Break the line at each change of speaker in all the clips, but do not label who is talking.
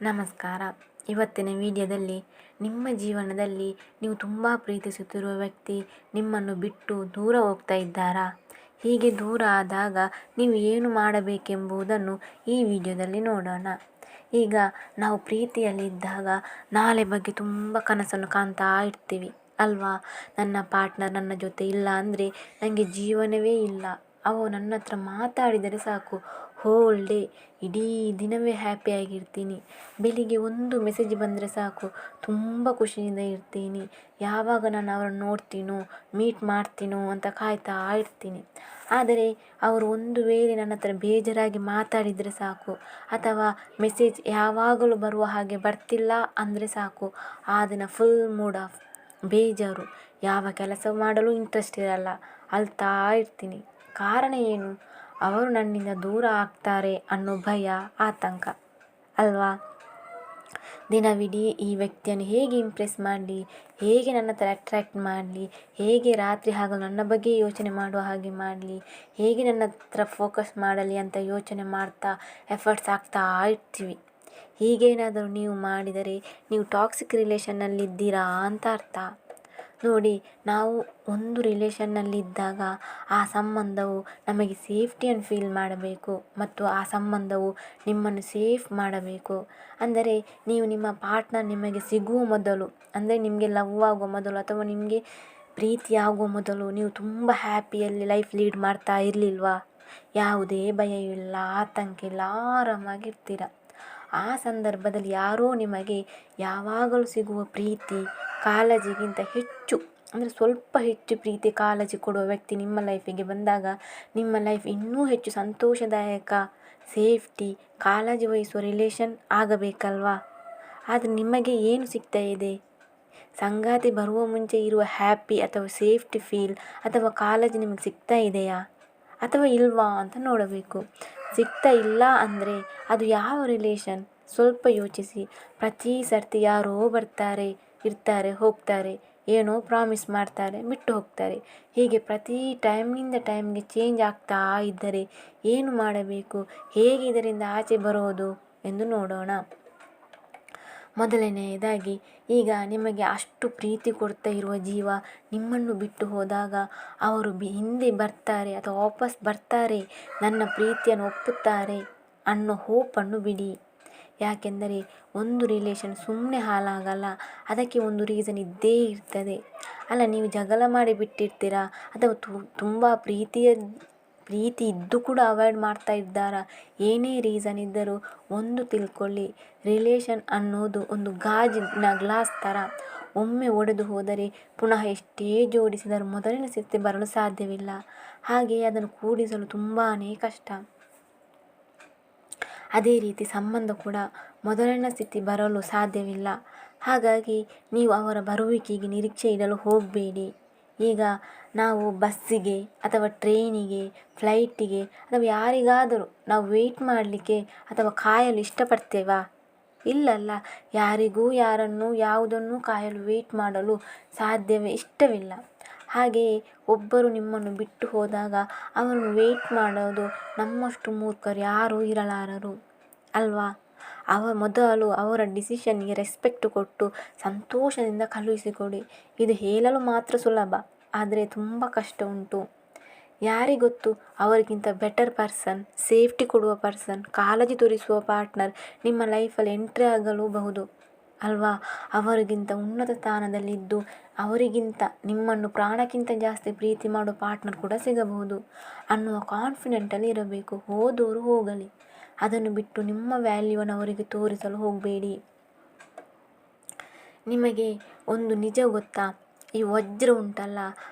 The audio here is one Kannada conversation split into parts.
ನಮಸ್ಕಾರ. ಇವತ್ತಿನ ವಿಡಿಯೋದಲ್ಲಿ ನಿಮ್ಮ ಜೀವನದಲ್ಲಿ ನೀವು ತುಂಬ ಪ್ರೀತಿಸುತ್ತಿರುವ ವ್ಯಕ್ತಿ ನಿಮ್ಮನ್ನು ಬಿಟ್ಟು ದೂರ ಹೋಗ್ತಾ ಇದ್ದಾರಾ? ಹೀಗೆ ದೂರ ಆದಾಗ ನೀವು ಏನು ಮಾಡಬೇಕೆಂಬುದನ್ನು ಈ ವಿಡಿಯೋದಲ್ಲಿ ನೋಡೋಣ. ಈಗ ನಾವು ಪ್ರೀತಿಯಲ್ಲಿದ್ದಾಗ ನಾಳೆ ಬಗ್ಗೆ ತುಂಬ ಕನಸನ್ನು ಕಾಣ್ತಾ ಇರ್ತೀವಿ ಅಲ್ವಾ? ನನ್ನ ಪಾರ್ಟ್ನರ್ ನನ್ನ ಜೊತೆ ಇಲ್ಲ ಅಂದರೆ ನನಗೆ ಜೀವನವೇ ಇಲ್ಲ. ಅವು ನನ್ನ ಹತ್ರ ಮಾತಾಡಿದರೆ ಸಾಕು, ಹೋಲ್ ಡೇ ಇಡೀ ದಿನವೇ ಹ್ಯಾಪಿಯಾಗಿರ್ತೀನಿ. ಬೆಳಿಗ್ಗೆ ಒಂದು ಮೆಸೇಜ್ ಬಂದರೆ ಸಾಕು, ತುಂಬ ಖುಷಿಯಿಂದ ಇರ್ತೀನಿ. ಯಾವಾಗ ನಾನು ಅವರನ್ನು ನೋಡ್ತೀನೋ, ಮೀಟ್ ಮಾಡ್ತೀನೋ ಅಂತ ಕಾಯ್ತಾ ಇರ್ತೀನಿ. ಆದರೆ ಅವರು ಒಂದು ವೇಳೆ ನನ್ನ ಹತ್ರ ಬೇಜಾರಾಗಿ ಮಾತಾಡಿದರೆ ಸಾಕು, ಅಥವಾ ಮೆಸೇಜ್ ಯಾವಾಗಲೂ ಬರುವ ಹಾಗೆ ಬರ್ತಿಲ್ಲ ಅಂದರೆ ಸಾಕು, ಆ ದಿನ ಫುಲ್ ಮೂಡ್ ಆಫ್, ಬೇಜಾರು, ಯಾವ ಕೆಲಸ ಮಾಡಲು ಇಂಟ್ರೆಸ್ಟ್ ಇರಲ್ಲ, ಅಳ್ತಾ ಇರ್ತೀನಿ. ಕಾರಣ ಏನು? ಅವರು ನನ್ನಿಂದ ದೂರ ಆಗ್ತಾರೆ ಅನ್ನೋ ಭಯ, ಆತಂಕ ಅಲ್ವಾ? ದಿನವಿಡೀ ಈ ವ್ಯಕ್ತಿಯನ್ನು ಹೇಗೆ ಇಂಪ್ರೆಸ್ ಮಾಡಲಿ, ಹೇಗೆ ನನ್ನ ಹತ್ರ ಅಟ್ರ್ಯಾಕ್ಟ್ ಮಾಡಲಿ, ಹೇಗೆ ರಾತ್ರಿ ಹಾಗೂ ನನ್ನ ಬಗ್ಗೆ ಯೋಚನೆ ಮಾಡುವ ಹಾಗೆ ಮಾಡಲಿ, ಹೇಗೆ ನನ್ನ ಹತ್ರ ಫೋಕಸ್ ಮಾಡಲಿ ಅಂತ ಯೋಚನೆ ಮಾಡ್ತಾ ಎಫರ್ಟ್ಸ್ ಆಗ್ತಾ ಇರ್ತೀವಿ. ಹೀಗೇನಾದರೂ ನೀವು ಮಾಡಿದರೆ ನೀವು ಟಾಕ್ಸಿಕ್ ರಿಲೇಷನ್ನಲ್ಲಿದ್ದೀರಾ ಅಂತ ಅರ್ಥ. ನೋಡಿ, ನಾವು ಒಂದು ರಿಲೇಷನ್ನಲ್ಲಿದ್ದಾಗ ಆ ಸಂಬಂಧವು ನಮಗೆ ಸೇಫ್ಟಿಯನ್ನು ಫೀಲ್ ಮಾಡಬೇಕು ಮತ್ತು ಆ ಸಂಬಂಧವು ನಿಮ್ಮನ್ನು ಸೇಫ್ ಮಾಡಬೇಕು. ಅಂದರೆ ನೀವು ನಿಮ್ಮ ಪಾರ್ಟ್ನರ್ ನಿಮಗೆ ಸಿಗುವ ಮೊದಲು, ಅಂದರೆ ನಿಮಗೆ ಲವ್ ಆಗುವ ಮೊದಲು ಅಥವಾ ನಿಮಗೆ ಪ್ರೀತಿ ಆಗುವ ಮೊದಲು ನೀವು ತುಂಬ ಹ್ಯಾಪಿಯಲ್ಲಿ ಲೈಫ್ ಲೀಡ್ ಮಾಡ್ತಾ ಇರಲಿಲ್ವಾ? ಯಾವುದೇ ಭಯ ಇಲ್ಲ, ಆತಂಕ ಇಲ್ಲ, ಆರಾಮಾಗಿರ್ತೀರ. ಆ ಸಂದರ್ಭದಲ್ಲಿ ಯಾರೋ ನಿಮಗೆ ಯಾವಾಗಲೂ ಸಿಗುವ ಪ್ರೀತಿ ಕಾಳಜಿಗಿಂತ ಹೆಚ್ಚು, ಅಂದರೆ ಸ್ವಲ್ಪ ಹೆಚ್ಚು ಪ್ರೀತಿ ಕಾಳಜಿ ಕೊಡುವ ವ್ಯಕ್ತಿ ನಿಮ್ಮ ಲೈಫಿಗೆ ಬಂದಾಗ ನಿಮ್ಮ ಲೈಫ್ ಇನ್ನೂ ಹೆಚ್ಚು ಸಂತೋಷದಾಯಕ, ಸೇಫ್ಟಿ, ಕಾಳಜಿ ವಹಿಸುವ ರಿಲೇಷನ್ ಆಗಬೇಕಲ್ವಾ? ಆದರೆ ನಿಮಗೆ ಏನು ಸಿಗ್ತಾ ಇದೆ? ಸಂಗಾತಿ ಬರುವ ಮುಂಚೆ ಇರುವ ಹ್ಯಾಪಿ ಅಥವಾ ಸೇಫ್ಟಿ ಫೀಲ್ ಅಥವಾ ಕಾಳಜಿ ನಿಮಗೆ ಸಿಗ್ತಾ ಇದೆಯಾ ಅಥವಾ ಇಲ್ವಾ ಅಂತ ನೋಡಬೇಕು. ಸಿಗ್ತಾ ಇಲ್ಲ ಅಂದರೆ ಅದು ಯಾವ ರಿಲೇಷನ್? ಸ್ವಲ್ಪ ಯೋಚಿಸಿ. ಪ್ರತಿ ಸರ್ತಿ ಯಾರೋ ಬರ್ತಾರೆ, ಇರ್ತಾರೆ, ಹೋಗ್ತಾರೆ, ಏನೋ ಪ್ರಾಮಿಸ್ ಮಾಡ್ತಾರೆ, ಬಿಟ್ಟು ಹೋಗ್ತಾರೆ. ಹೀಗೆ ಪ್ರತಿ ಟೈಮ್ನಿಂದ ಟೈಮ್ಗೆ ಚೇಂಜ್ ಆಗ್ತಾ ಇದ್ದರೆ ಏನು ಮಾಡಬೇಕು, ಹೇಗೆ ಇದರಿಂದ ಆಚೆ ಬರೋದು ಎಂದು ನೋಡೋಣ. ಮೊದಲನೆಯದಾಗಿ, ಈಗ ನಿಮಗೆ ಅಷ್ಟು ಪ್ರೀತಿ ಕೊಡ್ತಾ ಇರುವ ಜೀವ ನಿಮ್ಮನ್ನು ಬಿಟ್ಟು ಹೋದಾಗ ಅವರು ಹಿಂದೆ ಬರ್ತಾರೆ ಅಥವಾ ವಾಪಸ್ ಬರ್ತಾರೆ, ನನ್ನ ಪ್ರೀತಿಯನ್ನು ಒಪ್ಪುತ್ತಾರೆ ಅನ್ನೋ ಹೋಪನ್ನು ಬಿಡಿ. ಯಾಕೆಂದರೆ ಒಂದು ರಿಲೇಷನ್ ಸುಮ್ಮನೆ ಹಾಳಾಗಲ್ಲ, ಅದಕ್ಕೆ ಒಂದು ರೀಸನ್ ಇದ್ದೇ ಇರ್ತದೆ. ಅಲ್ಲ, ನೀವು ಜಗಳ ಮಾಡಿ ಬಿಟ್ಟಿರ್ತೀರಾ ಅಥವಾ ತುಂಬ ಪ್ರೀತಿ ಇದ್ದು ಕೂಡ ಅವಾಯ್ಡ್ ಮಾಡ್ತಾ ಇದ್ದಾರಾ? ಏನೇ ರೀಸನ್ ಇದ್ದರೂ ಒಂದು ತಿಳ್ಕೊಳ್ಳಿ, ರಿಲೇಷನ್ ಅನ್ನೋದು ಒಂದು ಗಾಜಿನ ಗ್ಲಾಸ್ ಥರ. ಒಮ್ಮೆ ಒಡೆದು ಹೋದರೆ ಪುನಃ ಎಷ್ಟೇ ಜೋಡಿಸಿದರೂ ಮೊದಲಿನ ಸ್ಥಿತಿ ಬರಲು ಸಾಧ್ಯವಿಲ್ಲ. ಹಾಗೆಯೇ ಅದನ್ನು ಕೂಡಿಸಲು ತುಂಬಾ ಕಷ್ಟ. ಅದೇ ರೀತಿ ಸಂಬಂಧ ಕೂಡ ಮೊದಲಿನ ಸ್ಥಿತಿ ಬರಲು ಸಾಧ್ಯವಿಲ್ಲ. ಹಾಗಾಗಿ ನೀವು ಅವರ ಬರುವಿಕೆಗೆ ನಿರೀಕ್ಷೆ ಇಡಲು ಹೋಗಬೇಡಿ. ಈಗ ನಾವು ಬಸ್ಸಿಗೆ ಅಥವಾ ಟ್ರೈನಿಗೆ, ಫ್ಲೈಟಿಗೆ ಅಥವಾ ಯಾರಿಗಾದರೂ ನಾವು ವೆಯ್ಟ್ ಮಾಡಲಿಕ್ಕೆ ಅಥವಾ ಕಾಯಲು ಇಷ್ಟಪಡ್ತೇವಾ? ಇಲ್ಲಲ್ಲ. ಯಾರಿಗೂ ಯಾರನ್ನು ಯಾವುದನ್ನು ಕಾಯಲು ವೆಯ್ಟ್ ಮಾಡಲು ಇಷ್ಟವಿಲ್ಲ. ಹಾಗೆಯೇ ಒಬ್ಬರು ನಿಮ್ಮನ್ನು ಬಿಟ್ಟು ಹೋದಾಗ ಅವರನ್ನು ವೆಯ್ಟ್ ಮಾಡೋದು ನಮ್ಮಷ್ಟು ಮೂರ್ಖರು ಯಾರೂ ಇರಲಾರರು ಅಲ್ವಾ? ಮೊದಲು ಅವರ ಡಿಸಿಷನ್ಗೆ ರೆಸ್ಪೆಕ್ಟ್ ಕೊಟ್ಟು ಸಂತೋಷದಿಂದ ಕಳುಹಿಸಿಕೊಡಿ. ಇದು ಹೇಳಲು ಮಾತ್ರ ಸುಲಭ, ಆದರೆ ತುಂಬ ಕಷ್ಟ ಉಂಟು. ಯಾರಿಗೊತ್ತು, ಅವರಿಗಿಂತ ಬೆಟರ್ ಪರ್ಸನ್, ಸೇಫ್ಟಿ ಕೊಡುವ ಪರ್ಸನ್, ಕಾಳಜಿ ತೋರಿಸುವ ಪಾರ್ಟ್ನರ್ ನಿಮ್ಮ ಲೈಫಲ್ಲಿ ಎಂಟ್ರಿ ಆಗಲೂಬಹುದು ಅಲ್ವಾ? ಅವರಿಗಿಂತ ಉನ್ನತ ಸ್ಥಾನದಲ್ಲಿದ್ದು ಅವರಿಗಿಂತ ನಿಮ್ಮನ್ನು ಪ್ರಾಣಕ್ಕಿಂತ ಜಾಸ್ತಿ ಪ್ರೀತಿ ಮಾಡೋ ಪಾರ್ಟ್ನರ್ ಕೂಡ ಸಿಗಬಹುದು ಅನ್ನುವ ಕಾನ್ಫಿಡೆಂಟಲ್ಲಿ ಇರಬೇಕು. ಹೋದವರು ಹೋಗಲಿ, ಅದನ್ನು ಬಿಟ್ಟು ನಿಮ್ಮ ವ್ಯಾಲ್ಯೂವನ್ನು ಅವರಿಗೆ ತೋರಿಸಲು ಹೋಗಬೇಡಿ. ನಿಮಗೆ ಒಂದು ನಿಜ ಗೊತ್ತಾ? ಈ ವಜ್ರ ಉಂಟಲ್ಲ,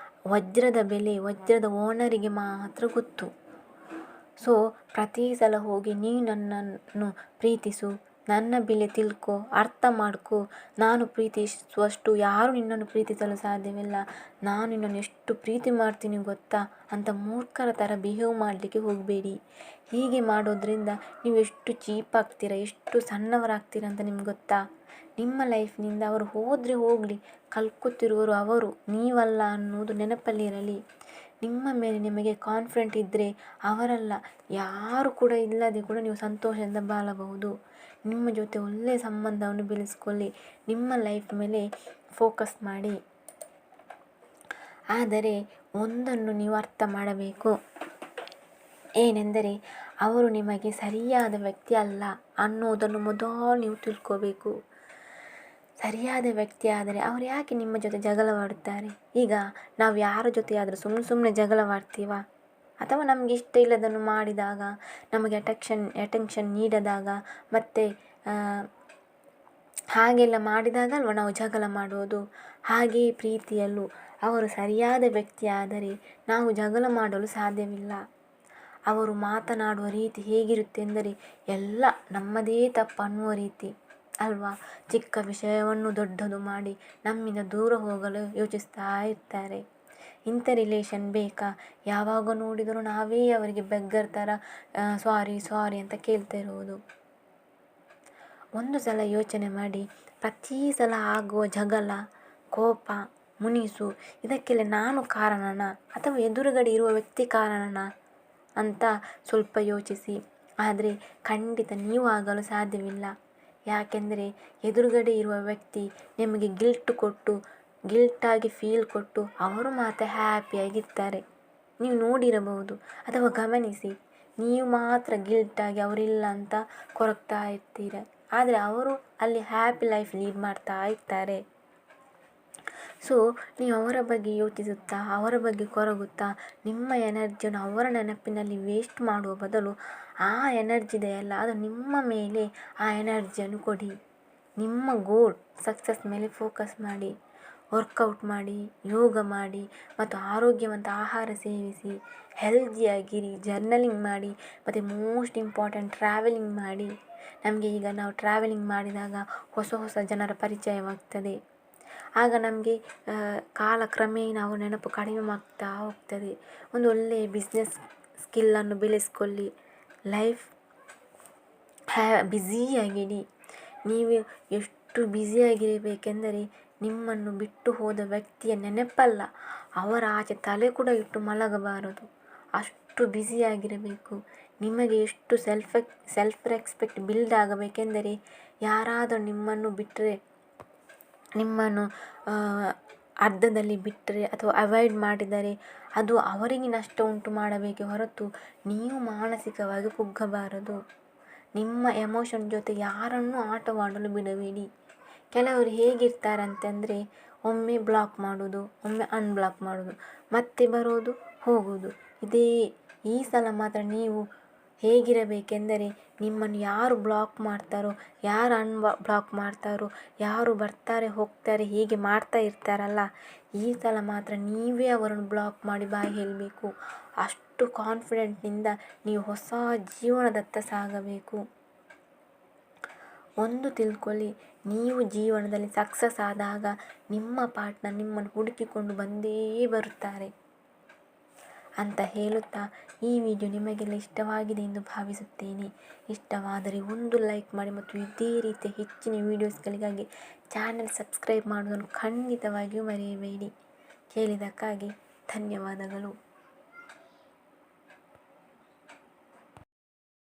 ವಜ್ರದ ಬೆಲೆ ವಜ್ರದ ಓನರಿಗೆ ಮಾತ್ರ ಗೊತ್ತು. ಸೊ ಪ್ರತಿ ಸಲ ಹೋಗಿ ನೀನು ನನ್ನನ್ನು ಪ್ರೀತಿಸು, ನನ್ನ ಬೆಲೆ ತಿಳ್ಕೊ, ಅರ್ಥ ಮಾಡ್ಕೊ, ನಾನು ಪ್ರೀತಿಸುವಷ್ಟು ಯಾರು ನಿನ್ನನ್ನು ಪ್ರೀತಿಸಲು ಸಾಧ್ಯವಿಲ್ಲ, ನಾನು ನಿನ್ನನ್ನು ಎಷ್ಟು ಪ್ರೀತಿ ಮಾಡ್ತೀನಿ ಗೊತ್ತಾ ಅಂತ ಮೂರ್ಖರ ಥರ ಬಿಹೇವ್ ಮಾಡಲಿಕ್ಕೆ ಹೋಗಬೇಡಿ. ಹೀಗೆ ಮಾಡೋದ್ರಿಂದ ನೀವು ಎಷ್ಟು ಚೀಪ್ ಆಗ್ತೀರಾ, ಎಷ್ಟು ಸಣ್ಣವರಾಗ್ತೀರಾ ಅಂತ ನಿಮ್ಗೆ ಗೊತ್ತಾ? ನಿಮ್ಮ ಲೈಫ್ನಿಂದ ಅವರು ಹೋದರೆ ಹೋಗಲಿ, ಕಲ್ಕೊತಿರುವವರು ಅವರು, ನೀವಲ್ಲ ಅನ್ನೋದು ನೆನಪಲ್ಲಿರಲಿ. ನಿಮ್ಮ ಮೇಲೆ ನಿಮಗೆ ಕಾನ್ಫಿಡೆಂಟ್ ಇದ್ದರೆ ಅವರಲ್ಲ ಯಾರು ಕೂಡ ಇಲ್ಲದೆ ಕೂಡ ನೀವು ಸಂತೋಷದಿಂದ ಬಾಳಬಹುದು. ನಿಮ್ಮ ಜೊತೆ ಒಳ್ಳೆಯ ಸಂಬಂಧವನ್ನು ಬೆಳೆಸ್ಕೊಳ್ಳಿ, ನಿಮ್ಮ ಲೈಫ್ ಮೇಲೆ ಫೋಕಸ್ ಮಾಡಿ. ಆದರೆ ಒಂದನ್ನು ನೀವು ಅರ್ಥ ಮಾಡಬೇಕು, ಏನೆಂದರೆ ಅವರು ನಿಮಗೆ ಸರಿಯಾದ ವ್ಯಕ್ತಿ ಅಲ್ಲ ಅನ್ನೋದನ್ನು ಮೊದಲು ನೀವು ತಿಳ್ಕೋಬೇಕು. ಸರಿಯಾದ ವ್ಯಕ್ತಿ ಆದರೆ ಅವರು ಯಾಕೆ ನಿಮ್ಮ ಜೊತೆ ಜಗಳವಾಡುತ್ತಾರೆ? ಈಗ ನಾವು ಯಾರ ಜೊತೆ ಆದರೂ ಸುಮ್ಮನೆ ಜಗಳವಾಡ್ತೀವ? ಅಥವಾ ನಮಗೆ ಇಷ್ಟ ಇಲ್ಲದನ್ನು ಮಾಡಿದಾಗ, ನಮಗೆ ಅಟೆನ್ಷನ್ ನೀಡದಾಗ, ಮತ್ತು ಹಾಗೆಲ್ಲ ಮಾಡಿದಾಗ ಅಲ್ವ ನಾವು ಜಗಳ ಮಾಡೋದು. ಹಾಗೆಯೇ ಪ್ರೀತಿಯಲ್ಲೂ ಅವರು ಸರಿಯಾದ ವ್ಯಕ್ತಿ ಆದರೆ ನಾವು ಜಗಳ ಮಾಡಲು ಸಾಧ್ಯವಿಲ್ಲ. ಅವರು ಮಾತನಾಡುವ ರೀತಿ ಹೇಗಿರುತ್ತೆ ಎಂದರೆ ಎಲ್ಲ ನಮ್ಮದೇ ತಪ್ಪು ಅನ್ನುವ ರೀತಿ ಅಲ್ವಾ. ಚಿಕ್ಕ ವಿಷಯವನ್ನು ದೊಡ್ಡದು ಮಾಡಿ ನಮ್ಮಿಂದ ದೂರ ಹೋಗಲು ಯೋಚಿಸ್ತಾ ಇರ್ತಾರೆ. ಇಂಥ ರಿಲೇಷನ್ ಬೇಕಾ? ಯಾವಾಗ ನೋಡಿದರೂ ನಾವೇ ಅವರಿಗೆ ಬೆಗ್ಗರ್ ಥರ ಸಾರಿ ಅಂತ ಕೇಳ್ತಾ ಇರೋದು. ಒಂದು ಸಲ ಯೋಚನೆ ಮಾಡಿ, ಪ್ರತಿ ಸಲ ಆಗುವ ಜಗಳ, ಕೋಪ, ಮುನಿಸು ಇದಕ್ಕೆಲ್ಲ ನಾನು ಕಾರಣನಾ ಅಥವಾ ಎದುರುಗಡೆ ಇರುವ ವ್ಯಕ್ತಿ ಕಾರಣನಾ ಅಂತ ಸ್ವಲ್ಪ ಯೋಚಿಸಿ. ಆದರೆ ಖಂಡಿತ ನೀವು ಆಗಲು ಸಾಧ್ಯವಿಲ್ಲ. ಯಾಕೆಂದರೆ ಎದುರುಗಡೆ ಇರುವ ವ್ಯಕ್ತಿ ನಿಮಗೆ ಗಿಲ್ಟಾಗಿ ಫೀಲ್ ಕೊಟ್ಟು ಅವರು ಮಾತ್ರ ಹ್ಯಾಪಿಯಾಗಿರ್ತಾರೆ. ನೀವು ನೋಡಿರಬಹುದು ಅಥವಾ ಗಮನಿಸಿ, ನೀವು ಮಾತ್ರ ಗಿಲ್ಟಾಗಿ ಅವರಿಲ್ಲ ಅಂತ ಕೊರಗ್ತಾ ಇರ್ತೀರ. ಆದರೆ ಅವರು ಅಲ್ಲಿ ಹ್ಯಾಪಿ ಲೈಫ್ ಲೀಡ್ ಮಾಡ್ತಾ ಇರ್ತಾರೆ. ಸೊ ನೀವು ಅವರ ಬಗ್ಗೆ ಯೋಚಿಸುತ್ತಾ, ಅವರ ಬಗ್ಗೆ ಕೊರಗುತ್ತಾ, ನಿಮ್ಮ ಎನರ್ಜಿಯನ್ನು ಅವರ ನೆನಪಿನಲ್ಲಿ ವೇಸ್ಟ್ ಮಾಡುವ ಬದಲು ಆ ಎನರ್ಜಿ ಇದೆಯಲ್ಲ, ಅದು ನಿಮ್ಮ ಮೇಲೆ ಆ ಎನರ್ಜಿಯನ್ನು ಕೊಡಿ. ನಿಮ್ಮ ಗೋಲ್ ಸಕ್ಸಸ್ ಮೇಲೆ ಫೋಕಸ್ ಮಾಡಿ. ವರ್ಕೌಟ್ ಮಾಡಿ, ಯೋಗ ಮಾಡಿ ಮತ್ತು ಆರೋಗ್ಯವಂತ ಆಹಾರ ಸೇವಿಸಿ, ಹೆಲ್ದಿಯಾಗಿರಿ, ಜರ್ನಲಿಂಗ್ ಮಾಡಿ ಮತ್ತು ಮೋಸ್ಟ್ ಇಂಪಾರ್ಟೆಂಟ್ ಟ್ರಾವೆಲಿಂಗ್ ಮಾಡಿ. ನಮಗೆ ಈಗ ನಾವು ಟ್ರಾವೆಲಿಂಗ್ ಮಾಡಿದಾಗ ಹೊಸ ಜನರ ಪರಿಚಯವಾಗ್ತದೆ. ಆಗ ನಮಗೆ ಕಾಲಕ್ರಮೇಣ ಅವರ ನೆನಪು ಕಡಿಮೆ ಆಗ್ತಾ ಹೋಗ್ತದೆ. ಒಂದು ಒಳ್ಳೆಯ ಬಿಸ್ನೆಸ್ ಸ್ಕಿಲ್ಲನ್ನು ಬೆಳೆಸ್ಕೊಳ್ಳಿ. ಲೈಫ್ ಬ್ಯುಸಿಯಾಗಿಡಿ. ನೀವು ಎಷ್ಟು ಬ್ಯುಸಿಯಾಗಿರಬೇಕೆಂದರೆ ನಿಮ್ಮನ್ನು ಬಿಟ್ಟು ಹೋದ ವ್ಯಕ್ತಿಯ ನೆನಪಲ್ಲ, ಅವರ ಆಚೆ ತಲೆ ಕೂಡ ಇಟ್ಟು ಮಲಗಬಾರದು. ಅಷ್ಟು ಬ್ಯುಸಿಯಾಗಿರಬೇಕು. ನಿಮಗೆ ಎಷ್ಟು ಸೆಲ್ಫ್ ರೆಸ್ಪೆಕ್ಟ್ ಬಿಲ್ಡ್ ಆಗಬೇಕೆಂದರೆ ಯಾರಾದರೂ ನಿಮ್ಮನ್ನು ಬಿಟ್ಟರೆ, ನಿಮ್ಮನ್ನು ಅರ್ಧದಲ್ಲಿ ಬಿಟ್ಟರೆ ಅಥವಾ ಅವಾಯ್ಡ್ ಮಾಡಿದರೆ ಅದು ಅವರಿಗೆ ನಷ್ಟ ಉಂಟು ಮಾಡಬೇಕೇ ಹೊರತು ನೀವು ಮಾನಸಿಕವಾಗಿ ಕುಗ್ಗಬಾರದು. ನಿಮ್ಮ ಎಮೋಷನ್ ಜೊತೆ ಯಾರನ್ನೂ ಆಟವಾಡಲು ಬಿಡಬೇಡಿ. ಕೆಲವರು ಹೇಗಿರ್ತಾರೆ ಅಂತಂದರೆ, ಒಮ್ಮೆ ಬ್ಲಾಕ್ ಮಾಡೋದು, ಒಮ್ಮೆ ಅನ್ಬ್ಲಾಕ್ ಮಾಡೋದು, ಮತ್ತೆ ಬರೋದು ಹೋಗೋದು. ಈ ಸಲ ಮಾತ್ರ ನೀವು ಹೇಗಿರಬೇಕೆಂದರೆ, ನಿಮ್ಮನ್ನು ಯಾರು ಬ್ಲಾಕ್ ಮಾಡ್ತಾರೋ, ಯಾರು ಬ್ಲಾಕ್ ಮಾಡ್ತಾರೋ, ಯಾರು ಬರ್ತಾರೆ ಹೋಗ್ತಾರೆ ಹೀಗೆ ಮಾಡ್ತಾ ಇರ್ತಾರಲ್ಲ, ಈ ಸಲ ಮಾತ್ರ ನೀವೇ ಅವರನ್ನು ಬ್ಲಾಕ್ ಮಾಡಿ ಬಾಯಿ ಹೇಳಬೇಕು. ಅಷ್ಟು ಕಾನ್ಫಿಡೆಂಟ್ನಿಂದ ನೀವು ಹೊಸ ಜೀವನದತ್ತ ಸಾಗಬೇಕು. ಒಂದು ತಿಳ್ಕೊಳ್ಳಿ, ನೀವು ಜೀವನದಲ್ಲಿ ಸಕ್ಸಸ್ ಆದಾಗ ನಿಮ್ಮ ಪಾರ್ಟ್ನರ್ ನಿಮ್ಮನ್ನು ಹುಡುಕಿಕೊಂಡು ಬಂದೇ ಬರುತ್ತಾರೆ ಅಂತ ಹೇಳುತ್ತಾ, ಈ ವಿಡಿಯೋ ನಿಮಗೆಲ್ಲ ಇಷ್ಟವಾಗಿದೆ ಎಂದು ಭಾವಿಸುತ್ತೇನೆ. ಇಷ್ಟವಾದರೆ ಒಂದು ಲೈಕ್ ಮಾಡಿ ಮತ್ತು ಇದೇ ರೀತಿಯ ಹೆಚ್ಚಿನ ವೀಡಿಯೋಸ್ಗಳಿಗಾಗಿ ಚಾನೆಲ್ ಸಬ್ಸ್ಕ್ರೈಬ್ ಮಾಡುವುದನ್ನು ಖಂಡಿತವಾಗಿಯೂ ಮರೆಯಬೇಡಿ. ಕೇಳಿದ್ದಕ್ಕಾಗಿ ಧನ್ಯವಾದಗಳು.